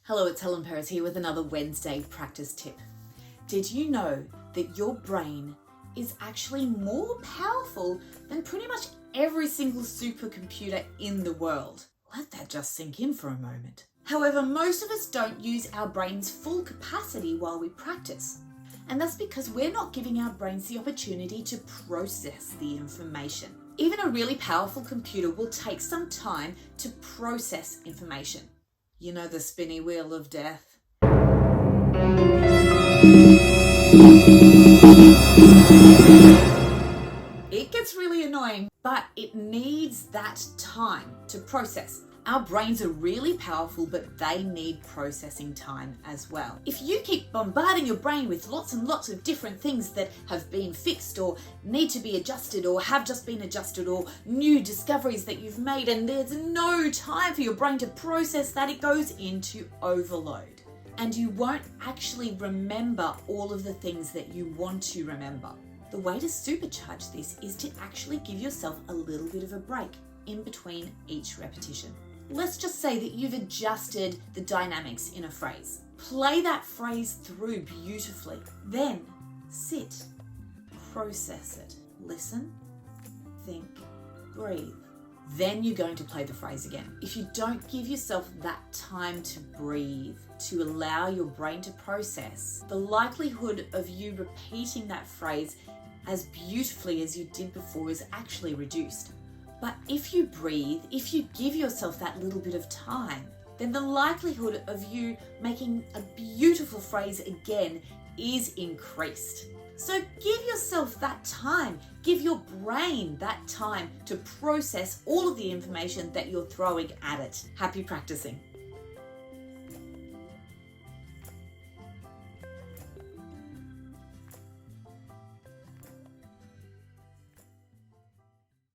Hello, it's Helen here with another Wednesday practice tip. Did you know that your brain is actually more powerful than pretty much every single supercomputer in the world? Let that just sink in for a moment. However, most of us don't use our brain's full capacity while we practice. And that's because we're not giving our brains the opportunity to process the information. Even a really powerful computer will take some time to process information. You know, the spinny wheel of death. It gets really annoying, but it needs that time to process. Our brains are really powerful, but they need processing time as well. If you keep bombarding your brain with lots and lots of different things that have been fixed or need to be adjusted or have just been adjusted or new discoveries that you've made and there's no time for your brain to process that, it goes into overload. And you won't actually remember all of the things that you want to remember. The way to supercharge this is to actually give yourself a little bit of a break in between each repetition. Let's just say that you've adjusted the dynamics in a phrase. Play that phrase through beautifully. Then sit, process it, listen, think, breathe. Then you're going to play the phrase again. If you don't give yourself that time to breathe, to allow your brain to process, the likelihood of you repeating that phrase as beautifully as you did before is actually reduced. But if you breathe, if you give yourself that little bit of time, then the likelihood of you making a beautiful phrase again is increased. So give yourself that time. Give your brain that time to process all of the information that you're throwing at it. Happy practicing.